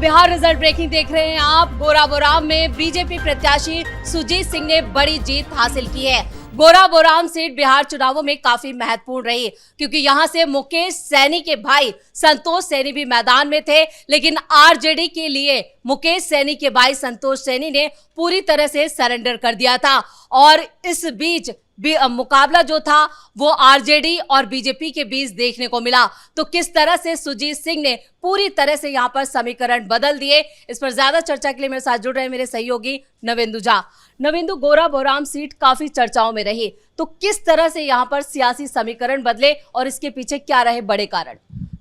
Bihar result breaking देख रहे हैं आप। गोराबोराम में बीजेपी प्रत्याशी सुजीत सिंह ने बड़ी जीत हासिल की है। गोराबोराम सीट बिहार चुनावों में काफी महत्वपूर्ण रही क्योंकि यहां से मुकेश सैनी के भाई संतोष सैनी भी मैदान में थे, लेकिन आरजेडी के लिए मुकेश सैनी के भाई संतोष सैनी ने पूरी तरह से सरेंडर कर दिया था और इस बीच मुकाबला जो था वो आरजेडी और बीजेपी के बीच देखने को मिला। तो किस तरह से सुजीत सिंह ने पूरी तरह से यहां पर समीकरण बदल दिए, इस पर ज्यादा चर्चा के लिए मेरे साथ जुड़ रहे मेरे सहयोगी नवेंदु झा। नवेंदु, गोराबोराम सीट काफी चर्चाओं में रही, तो किस तरह से यहां पर सियासी समीकरण बदले और इसके पीछे क्या रहे बड़े कारण?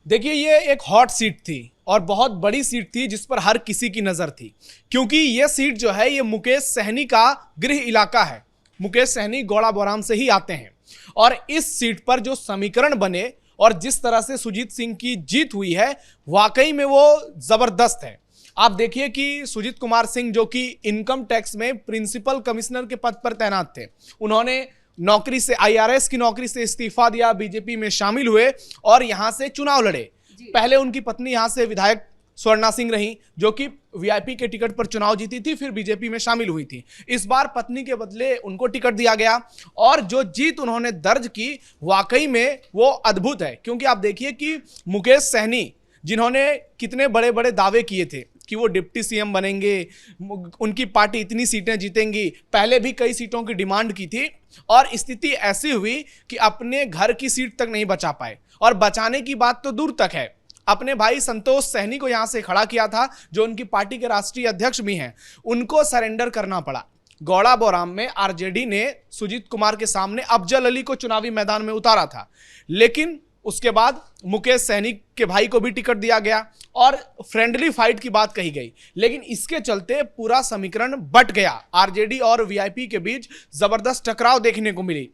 देखिए, ये एक हॉट सीट थी और बहुत बड़ी सीट थी जिस पर हर किसी की नजर थी, क्योंकि ये सीट जो है ये मुकेश सहनी का गृह इलाका है। मुकेश सहनी गोराबोराम से ही आते हैं और इस सीट पर जो समीकरण बने और जिस तरह से सुजीत सिंह की जीत हुई है, वाकई में वो जबरदस्त है। आप देखिए कि सुजीत कुमार सिंह जो कि इनकम टैक्स में प्रिंसिपल कमिश्नर के पद पर तैनात थे, उन्होंने नौकरी से आईआरएस की नौकरी से इस्तीफा दिया, बीजेपी में शामिल हुए और यहां से चुनाव लड़े। पहले उनकी पत्नी यहां से विधायक स्वर्णा सिंह रही जो कि वीआईपी के टिकट पर चुनाव जीती थी, फिर बीजेपी में शामिल हुई थी। इस बार पत्नी के बदले उनको टिकट दिया गया और जो जीत उन्होंने दर्ज की वाकई में वो अद्भुत है। क्योंकि आप देखिए कि मुकेश सहनी जिन्होंने कितने बड़े बड़े दावे किए थे कि वो डिप्टी सीएम बनेंगे, उनकी पार्टी इतनी सीटें जीतेंगी, पहले भी कई सीटों की डिमांड की थी और स्थिति ऐसी हुई कि अपने घर की सीट तक नहीं बचा पाए और बचाने की बात तो दूर तक है, अपने भाई संतोष सैनी को यहां से खड़ा किया था जो उनकी पार्टी के राष्ट्रीय अध्यक्ष भी हैं, उनको सरेंडर करना पड़ा। गोराबोराम में आरजेडी ने सुजीत कुमार के सामने अफजल अली को चुनावी मैदान में उतारा था, लेकिन उसके बाद मुकेश सैनी के भाई को भी टिकट दिया गया और फ्रेंडली फाइट की बात कही गई, लेकिन इसके चलते पूरा समीकरण बट गया। आरजेडी और वीआईपी के बीच जबरदस्त टकराव देखने को मिली।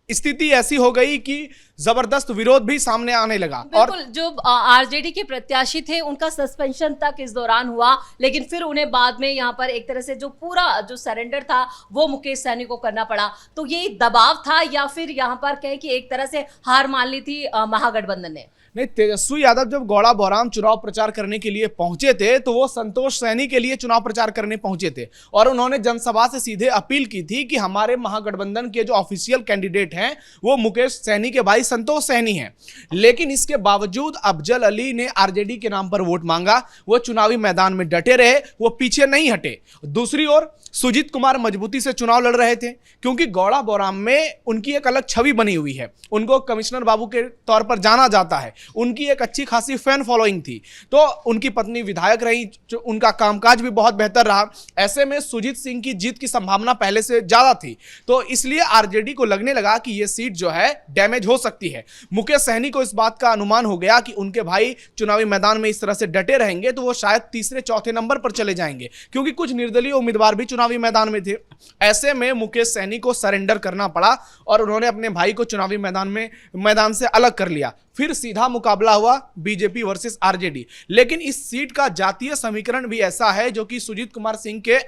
स्थिति ऐसी हो गई कि जबरदस्त विरोध भी सामने आने लगा और जो आरजेडी के प्रत्याशी थे उनका सस्पेंशन तक इस दौरान हुआ, लेकिन फिर उन्हें बाद में यहाँ पर एक तरह से जो पूरा जो सरेंडर था वो मुकेश सैनी को करना पड़ा। तो ये दबाव था या फिर यहाँ पर कहे कि एक तरह से हार मान ली थी महागठबंधन ने? नहीं, तेजस्वी यादव जब गोराबोराम चुनाव प्रचार करने के लिए पहुंचे थे तो वो संतोष सैनी के लिए चुनाव प्रचार करने पहुंचे थे और उन्होंने जनसभा से सीधे अपील की थी कि हमारे महागठबंधन के जो ऑफिशियल कैंडिडेट हैं वो मुकेश सैनी के भाई संतोष सैनी हैं। लेकिन इसके बावजूद अफजल अली ने आरजेडी के नाम पर वोट मांगा, वो चुनावी मैदान में डटे रहे, वो पीछे नहीं हटे। दूसरी ओर सुजीत कुमार मजबूती से चुनाव लड़ रहे थे क्योंकि गोराबोराम में उनकी एक अलग छवि बनी हुई है, उनको कमिश्नर बाबू के तौर पर जाना जाता है, उनकी एक अच्छी खासी फैन फॉलोइंग थी, तो उनकी पत्नी विधायक रही, उनका कामकाज भी बहुत बेहतर रहा। ऐसे में सुजीत सिंह की जीत की संभावना पहले से ज्यादा थी, तो इसलिए आरजेडी को लगने लगा कि यह सीट जो है डैमेज हो सकती है। मुकेश सहनी को इस बात का अनुमान हो गया कि उनके भाई चुनावी मैदान में इस तरह से डटे रहेंगे तो वो शायद तीसरे चौथे नंबर पर चले जाएंगे, क्योंकि कुछ निर्दलीय उम्मीदवार भी चुनावी मैदान में थे। ऐसे में मुकेश सहनी को सरेंडर करना पड़ा और उन्होंने अपने भाई को चुनावी मैदान से अलग कर लिया। फिर सीधा मुकाबला हुआ बीजेपी वर्सेस आरजेडी। लेकिन इस सीट का जातीय समीकरण भी ऐसा है जो कि सुजीत कुमार सिंह के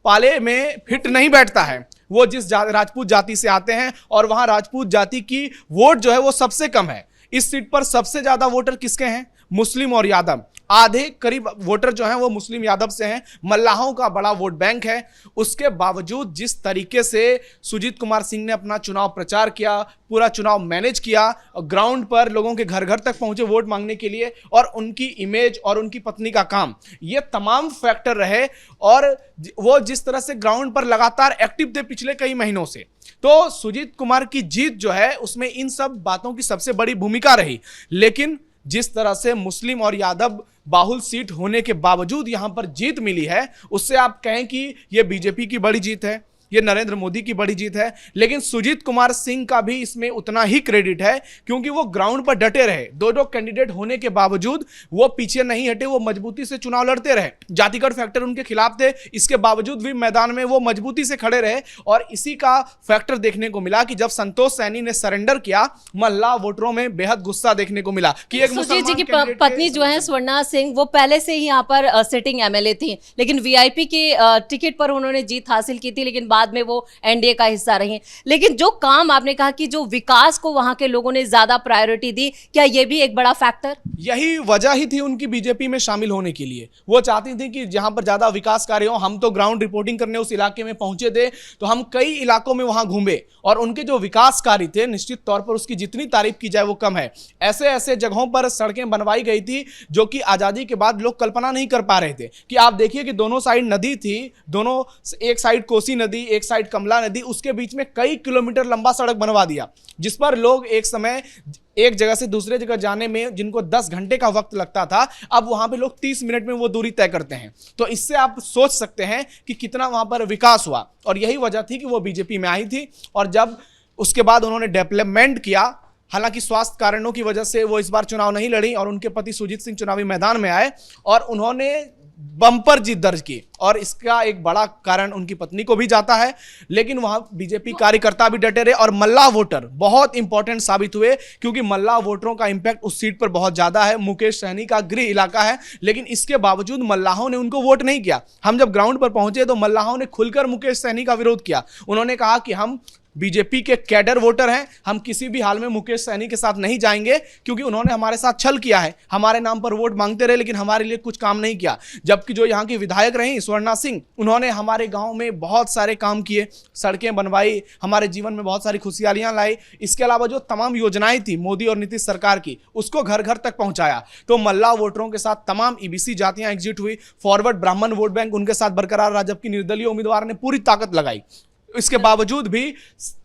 पाले में फिट नहीं बैठता है। वो जिस राजपूत जाति से आते हैं और वहां राजपूत जाति की वोट जो है वो सबसे कम है। इस सीट पर सबसे ज्यादा वोटर किसके हैं? मुस्लिम और यादव। आधे करीब वोटर जो हैं वो मुस्लिम यादव से हैं। मल्लाहों का बड़ा वोट बैंक है। उसके बावजूद जिस तरीके से सुजीत कुमार सिंह ने अपना चुनाव प्रचार किया, पूरा चुनाव मैनेज किया, ग्राउंड पर लोगों के घर घर तक पहुंचे वोट मांगने के लिए, और उनकी इमेज और उनकी पत्नी का काम, ये तमाम फैक्टर रहे और वो जिस तरह से ग्राउंड पर लगातार एक्टिव थे पिछले कई महीनों से, तो सुजीत कुमार की जीत जो है उसमें इन सब बातों की सबसे बड़ी भूमिका रही। लेकिन जिस तरह से मुस्लिम और यादव बाहुल सीट होने के बावजूद यहां पर जीत मिली है, उससे आप कहें कि यह बीजेपी की बड़ी जीत है, ये नरेंद्र मोदी की बड़ी जीत है। लेकिन सुजीत कुमार सिंह का भी इसमें उतना ही क्रेडिट है क्योंकि वो ग्राउंड पर डटे रहे। दो कैंडिडेट होने के बावजूद वो पीछे नहीं हटे, वो मजबूती से चुनाव लड़ते रहे। जातिगत फैक्टर उनके खिलाफ थे, इसके बावजूद भी मैदान में वो मजबूती से खड़े रहे और इसी का फैक्टर देखने को मिला कि जब संतोष सैनी ने सरेंडर किया, मल्लाह वोटरों में बेहद गुस्सा देखने को मिला कि एक सुजीत जी की पत्नी जो है स्वर्णा सिंह, वो पहले से ही यहाँ पर सिटिंग एमएलए थी, लेकिन वीआईपी के टिकट पर उन्होंने जीत हासिल की थी, लेकिन बाद बाद में वो एनडीए का हिस्सा रही। लेकिन जो काम आपने कहा कि जो विकास को वहां के लोगों ने ज्यादा प्रायोरिटी दी, क्या ये भी एक बड़ा फैक्टर? यही वजह ही थी उनकी बीजेपी में शामिल होने के लिए। वो चाहती थी कि जहां पर ज्यादा विकास कार्य हो, हम तो ग्राउंड रिपोर्टिंग करने उस इलाके में पहुंचे थे, तो हम कई इलाकों में वहां घूमे और उनके जो विकास कार्य थे निश्चित तौर पर उसकी जितनी तारीफ की जाए वो कम है। ऐसे ऐसे जगहों पर सड़कें बनवाई गई थी जो कि आजादी के बाद लोग कल्पना नहीं कर पा रहे थे। कि आप देखिए कि दोनों साइड नदी थी, दोनों, एक साइड कोसी नदी, एक साइड कमला नदी, उसके बीच में कई किलोमीटर लंबा सड़क बनवा दिया, जिस पर लोग एक समय एक जगह से दूसरे जगह जाने में जिनको 10 घंटे का वक्त लगता था, अब वहां पे लोग 30 मिनट में वो दूरी तय करते हैं। तो इससे आप सोच सकते हैं कि कितना वहां पर विकास हुआ। और यही वजह थी कि वो बीजेपी में आई थी। और जब उसके बाद उन्होंने डेवलपमेंट किया, हालांकि स्वास्थ्य कारणों की वजह से वो इस बार चुनाव नहीं लड़ी और उनके पति सुजीत सिंह चुनावी मैदान में आए और उन्होंने बम्पर जीत दर्ज की। और इसका एक बड़ा कारण उनकी पत्नी को भी जाता है, लेकिन वहां बीजेपी कार्यकर्ता भी डटे रहे और मल्लाह वोटर बहुत इंपॉर्टेंट साबित हुए, क्योंकि मल्लाह वोटरों का इंपैक्ट उस सीट पर बहुत ज्यादा है। मुकेश सहनी का गृह इलाका है, लेकिन इसके बावजूद मल्लाहों ने उनको वोट नहीं किया। हम जब ग्राउंड पर पहुंचे तो मल्लाहों ने खुलकर मुकेश सहनी का विरोध किया। उन्होंने कहा कि हम बीजेपी के कैडर वोटर हैं, हम किसी भी हाल में मुकेश सहनी के साथ नहीं जाएंगे, क्योंकि उन्होंने हमारे साथ छल किया है, हमारे नाम पर वोट मांगते रहे लेकिन हमारे लिए कुछ काम नहीं किया। जबकि जो यहाँ की विधायक रहीं स्वर्णा सिंह, उन्होंने हमारे गांव में बहुत सारे काम किए, सड़कें बनवाई, हमारे जीवन में बहुत सारी खुशहालियां लाई। इसके अलावा जो तमाम योजनाएं थी मोदी और नीतीश सरकार की, उसको घर घर तक पहुंचाया। तो मल्लाह वोटरों के साथ तमाम ईबीसी जातियां एकजुट हुई, फॉरवर्ड ब्राह्मण वोट बैंक उनके साथ बरकरार रहा, जबकि निर्दलीय उम्मीदवार ने पूरी ताकत लगाई। इसके बावजूद भी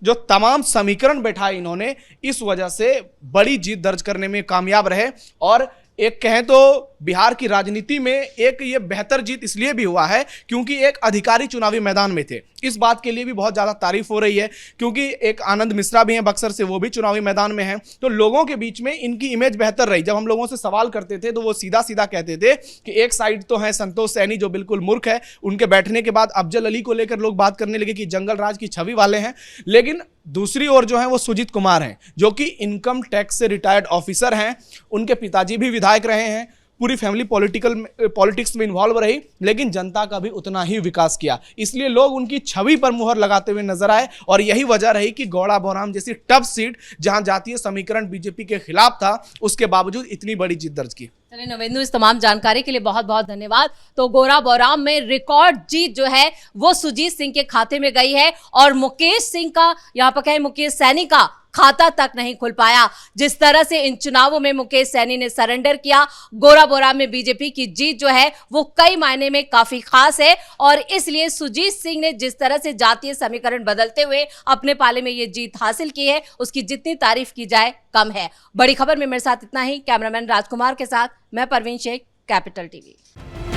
जो तमाम समीकरण बैठाए इन्होंने, इस वजह से बड़ी जीत दर्ज करने में कामयाब रहे। और एक कहें तो बिहार की राजनीति में एक ये बेहतर जीत इसलिए भी हुआ है क्योंकि एक अधिकारी चुनावी मैदान में थे। इस बात के लिए भी बहुत ज़्यादा तारीफ हो रही है, क्योंकि एक आनंद मिश्रा भी हैं बक्सर से, वो भी चुनावी मैदान में हैं। तो लोगों के बीच में इनकी इमेज बेहतर रही। जब हम लोगों से सवाल करते थे तो वो सीधा सीधा कहते थे कि एक साइड तो है संतोष सैनी जो बिल्कुल मूर्ख है, उनके बैठने के बाद अफजल अली को लेकर लोग बात करने लगे कि जंगल राज की छवि वाले हैं, लेकिन दूसरी ओर जो है वो सुजीत कुमार हैं जो कि इनकम टैक्स से रिटायर्ड ऑफिसर हैं। उनके पिताजी भी विधायक रहे हैं, पूरी फैमिली पॉलिटिक्स में इन्वॉल्व रही, लेकिन जनता का भी उतना ही विकास किया। इसलिए लोग उनकी छवि पर मुहर लगाते हुए नजर आए और यही वजह रही कि गौड़ा बौराम जैसी टफ सीट, जहां जातीय समीकरण बीजेपी के खिलाफ था, उसके बावजूद इतनी बड़ी जीत दर्ज की। चलिए नवेंदु, इस तमाम जानकारी के लिए बहुत बहुत धन्यवाद। तो गौड़ा बौराम में रिकॉर्ड जीत जो है वो सुजीत सिंह के खाते में गई है और मुकेश सिंह का, यहाँ पर कहें मुकेश सैनी का खाता तक नहीं खुल पाया। जिस तरह से इन चुनावों में मुकेश सैनी ने सरेंडर किया, गौड़ा बौराम में बीजेपी की जीत जो है वो कई मायने में काफी खास है। और इसलिए सुजीत सिंह ने जिस तरह से जातीय समीकरण बदलते हुए अपने पाले में ये जीत हासिल की है, उसकी जितनी तारीफ की जाए कम है। बड़ी खबर में मेरे साथ इतना ही। कैमरामैन राजकुमार के साथ मैं परवीन शेख, कैपिटल टीवी।